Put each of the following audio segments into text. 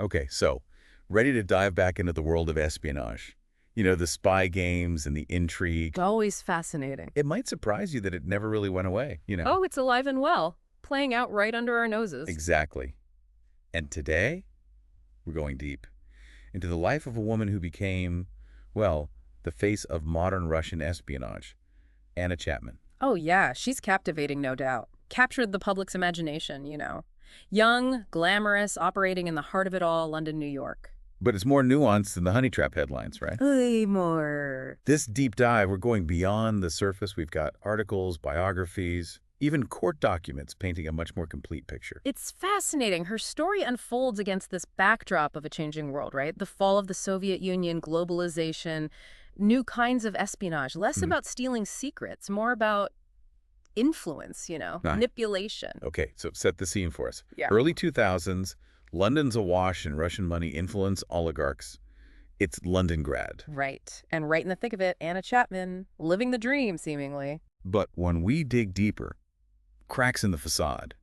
Okay, so ready to dive back into the world of espionage. You know, the spy games and the intrigue. Always fascinating. It might surprise you that it never really went away. Oh, it's alive and well, playing out right under our noses. Exactly. And today, we're going deep into the life of a woman who became, well, the face of modern Russian espionage, Anna Chapman. Oh, yeah, she's captivating, no doubt. Captured the public's imagination. Young, glamorous, operating in the heart of it all, London, New York. But it's more nuanced than the honey trap headlines, right? Way more. This deep dive, we're going beyond the surface. We've got articles, biographies, even court documents painting a much more complete picture. It's fascinating. Her story unfolds against this backdrop of a changing world, right? The fall of the Soviet Union, globalization, new kinds of espionage. Less about stealing secrets, more about influence, Right. manipulation. Okay, so set the scene for us. Yeah. Early 2000s, London's awash in Russian money influence oligarchs. It's Londongrad. Right. And right in the thick of it, Anna Chapman, living the dream, seemingly. But when we dig deeper, cracks in the facade.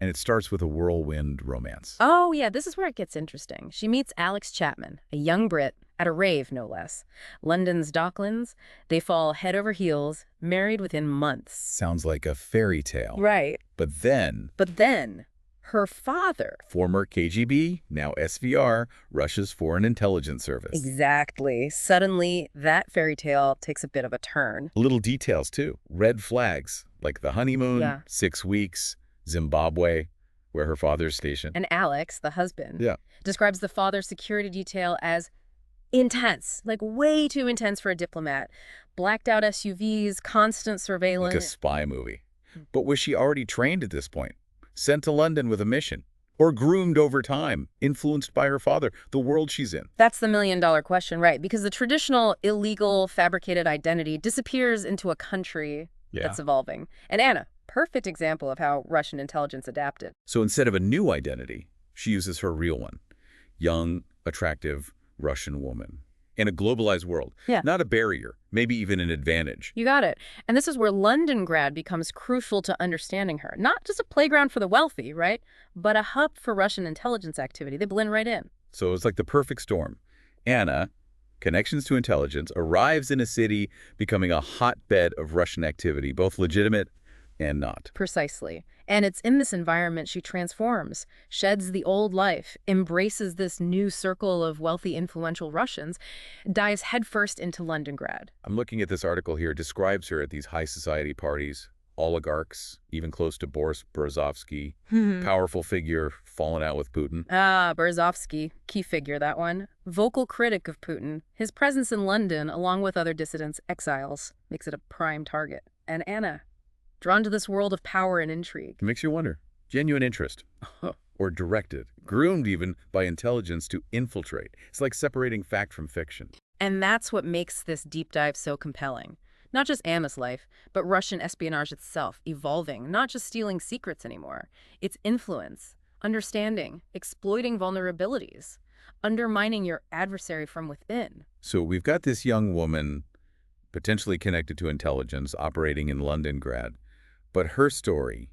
And it starts with a whirlwind romance. Oh, yeah, this is where it gets interesting. She meets Alex Chapman, a young Brit, at a rave, no less. London's Docklands. They fall head over heels, married within months. Sounds like a fairy tale. Right. But then, But then, her father. former KGB, now SVR, Russia's Foreign Intelligence Service. Exactly. Suddenly, that fairy tale takes a bit of a turn. Little details, too. Red flags, like the honeymoon, Yeah. 6 weeks, Zimbabwe, where her father's stationed. And Alex, the husband, Yeah. describes the father's security detail as intense, like way too intense for a diplomat. Blacked out SUVs, constant Like a surveillance. spy movie. But was she already trained at this point? Sent to London with a mission? Or groomed over time, influenced by her father, the world she's in? That's the million-dollar question, right? Because the traditional, illegal, fabricated identity disappears into a country that's evolving. And Anna, perfect example of how Russian intelligence adapted. So instead of a new identity, she uses her real one. Young, attractive Russian woman. In a globalized world. Yeah. Not a barrier, maybe even an advantage. You got it. And this is where Londongrad becomes crucial to understanding her. Not just a playground for the wealthy, right? But a hub for Russian intelligence activity. They blend right in. So it's like the perfect storm. Anna, connections to intelligence, arrives in a city becoming a hotbed of Russian activity, both legitimate and not. Precisely. And it's in this environment she transforms, sheds the old life, embraces this new circle of wealthy, influential Russians, dives headfirst into Londongrad. I'm looking at this article here. It describes her at these high society parties, oligarchs, even close to Boris Berezovsky, powerful figure, fallen out with Putin. Berezovsky, key figure, that one. Vocal critic of Putin. His presence in London, along with other dissidents, exiles, makes it a prime target. And Anna, drawn to this world of power and intrigue. It makes you wonder. Genuine interest. Or directed, groomed even by intelligence to infiltrate. It's like separating fact from fiction. And that's what makes this deep dive so compelling. Not just Anna's life, but Russian espionage itself, evolving, not just stealing secrets anymore. Its influence, understanding, exploiting vulnerabilities, undermining your adversary from within. So we've got this young woman, potentially connected to intelligence, operating in Londongrad. But her story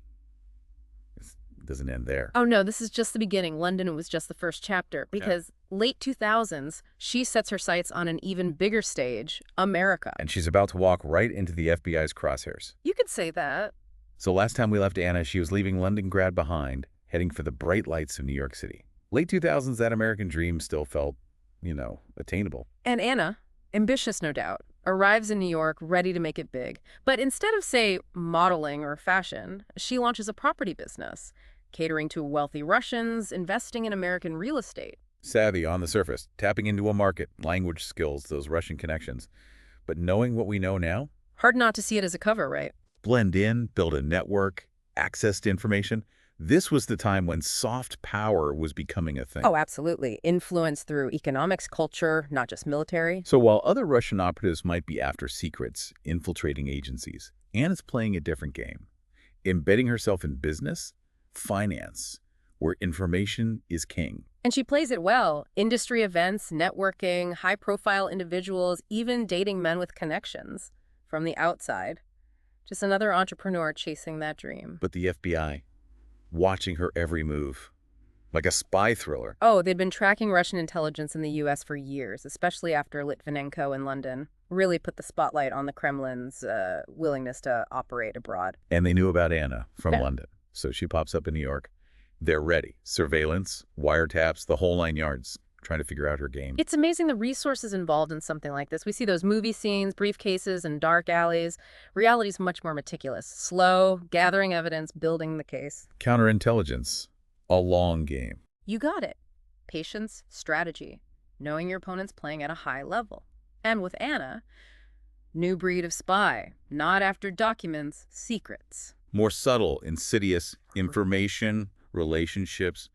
doesn't end there. Oh no, this is just the beginning. London was just the first chapter. Because late 2000s, she sets her sights on an even bigger stage, America. And she's about to walk right into the FBI's crosshairs. You could say that. So last time we left Anna, she was leaving Londongrad behind, heading for the bright lights of New York City. Late 2000s, that American dream still felt, attainable. And Anna, ambitious no doubt, arrives in New York ready to make it big. But instead of, say, modeling or fashion, she launches a property business, catering to wealthy Russians, investing in American real estate. Savvy on the surface, tapping into a market, language skills, those Russian connections. But knowing what we know now? Hard not to see it as a cover, right? Blend in, build a network, access to information. This was the time when soft power was becoming a thing. Oh, absolutely. Influence through economics, culture, not just military. So while other Russian operatives might be after secrets, infiltrating agencies, Anna's playing a different game, embedding herself in business, finance, where information is king. And she plays it well. Industry events, networking, high-profile individuals, even dating men with connections from the outside. Just another entrepreneur chasing that dream. But the FBI, watching her every move. Like a spy thriller. Oh, they'd been tracking Russian intelligence in the U.S. for years, especially after Litvinenko in London really put the spotlight on the Kremlin's willingness to operate abroad. And they knew about Anna from Yeah. London. So she pops up in New York. They're ready. Surveillance, wiretaps, the whole 9 yards, trying to figure out her game. It's amazing the resources involved in something like this. We see those movie scenes, briefcases, and dark alleys. Reality's much more meticulous, slow, gathering evidence, building the case. Counterintelligence, a long game. You got it. Patience, strategy, knowing your opponent's playing at a high level. And with Anna, new breed of spy, not after documents, secrets. More subtle, insidious information, relationships,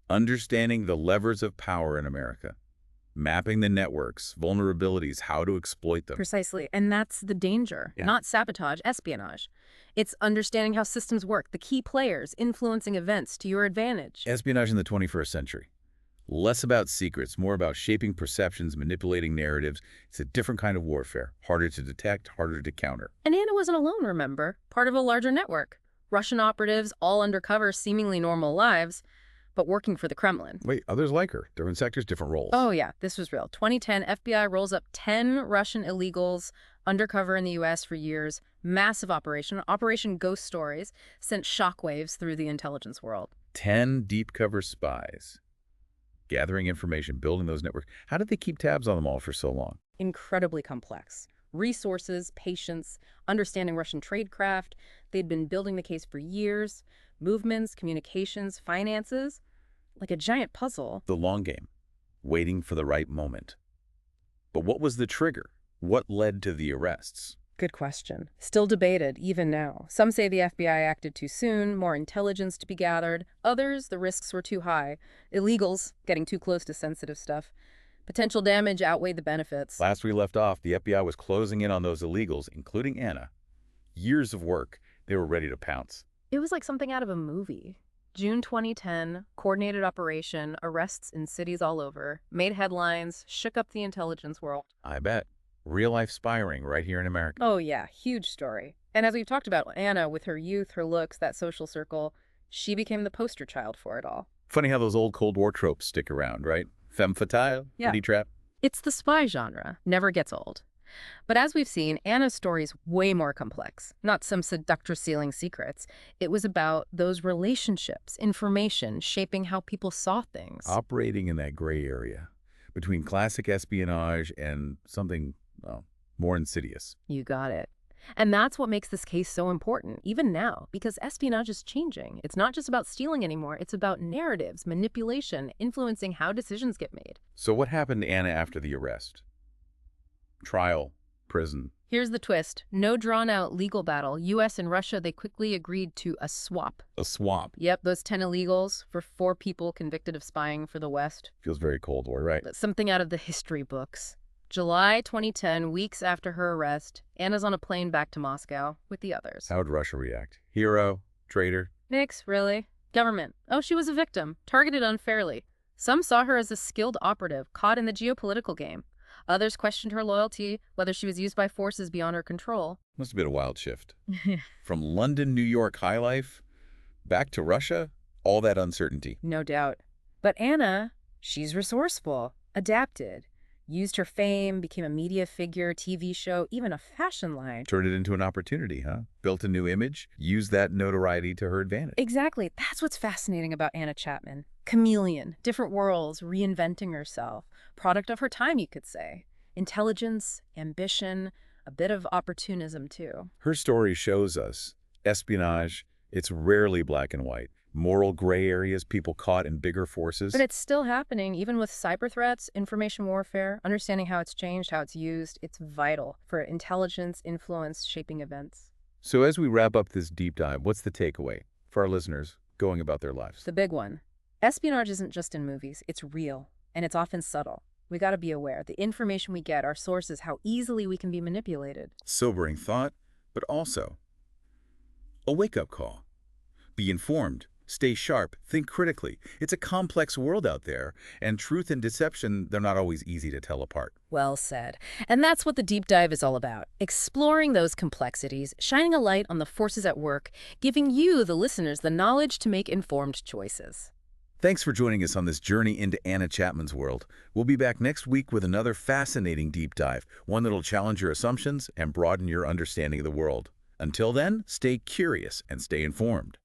understanding the levers of power in America, mapping the networks, vulnerabilities, how to exploit them. Precisely. And that's the danger. Yeah. Not sabotage, espionage. It's understanding how systems work, the key players, influencing events to your advantage. Espionage in the 21st century. Less about secrets, more about shaping perceptions, manipulating narratives. It's a different kind of warfare, harder to detect, harder to counter. And Anna wasn't alone, remember? Part of a larger network. Russian operatives, all undercover, seemingly normal lives, but working for the Kremlin. Wait, others like her. Different sectors, different roles. Oh yeah, this was real. 2010, FBI rolls up 10 Russian illegals undercover in the U.S. for years. Massive operation. Operation Ghost Stories sent shockwaves through the intelligence world. 10 deep cover spies. Gathering information, building those networks. How did they keep tabs on them all for so long? Incredibly complex. Resources, patience, understanding Russian tradecraft. They'd been building the case for years. Movements, communications, finances. Like a giant puzzle. The long game, waiting for the right moment. But what was the trigger? What led to the arrests? Good question. Still debated, even now. Some say the FBI acted too soon, more intelligence to be gathered. Others, the risks were too high. Illegals, getting too close to sensitive stuff. Potential damage outweighed the benefits. Last we left off, the FBI was closing in on those illegals, including Anna. Years of work. They were ready to pounce. It was like something out of a movie. June 2010, coordinated operation, arrests in cities all over, made headlines, shook up the intelligence world. I bet. Real-life spying right here in America. Oh yeah, huge story. And as we've talked about, Anna, with her youth, her looks, that social circle, she became the poster child for it all. Funny how those old Cold War tropes stick around, right? Femme fatale, Yeah. booty trap. It's the spy genre, never gets old. But as we've seen, Anna's story is way more complex. Not some seductress stealing secrets. It was about those relationships, information, shaping how people saw things. Operating in that gray area between classic espionage and something, well, more insidious. You got it. And that's what makes this case so important, even now, because espionage is changing. It's not just about stealing anymore. It's about narratives, manipulation, influencing how decisions get made. So what happened to Anna after the arrest? Trial, prison. Here's the twist. No drawn-out legal battle. U.S. and Russia, they quickly agreed to a swap. A swap. Yep, those 10 illegals for 4 people convicted of spying for the West. Feels very Cold War, right? Something out of the history books. July 2010, weeks after her arrest, Anna's on a plane back to Moscow with the others. How'd Russia react? Hero? Traitor? Nix, really. Government. Oh, she was a victim, targeted unfairly. Some saw her as a skilled operative, caught in the geopolitical game. Others questioned her loyalty, whether she was used by forces beyond her control. Must have been a wild shift. From London, New York high life, back to Russia, all that uncertainty. No doubt. But Anna, she's resourceful, adapted. Used her fame, became a media figure, TV show, even a fashion line. Turned it into an opportunity, huh? Built a new image, used that notoriety to her advantage. Exactly. That's what's fascinating about Anna Chapman. Chameleon, different worlds, reinventing herself. Product of her time, you could say. Intelligence, ambition, a bit of opportunism, too. Her story shows us espionage, it's rarely black and white. Moral gray areas, people caught in bigger forces. But it's still happening, even with cyber threats, information warfare, understanding how it's changed, how it's used. It's vital for intelligence, influence, shaping events. So as we wrap up this deep dive, what's the takeaway for our listeners going about their lives? The big one. Espionage isn't just in movies. It's real, and it's often subtle. We got to be aware. The information we get, our sources, how easily we can be manipulated. Sobering thought, but also a wake-up call. Be informed. Stay sharp. Think critically. It's a complex world out there, and truth and deception, they're not always easy to tell apart. Well said. And that's what the deep dive is all about. Exploring those complexities, shining a light on the forces at work, giving you, the listeners, the knowledge to make informed choices. Thanks for joining us on this journey into Anna Chapman's world. We'll be back next week with another fascinating deep dive, one that'll challenge your assumptions and broaden your understanding of the world. Until then, stay curious and stay informed.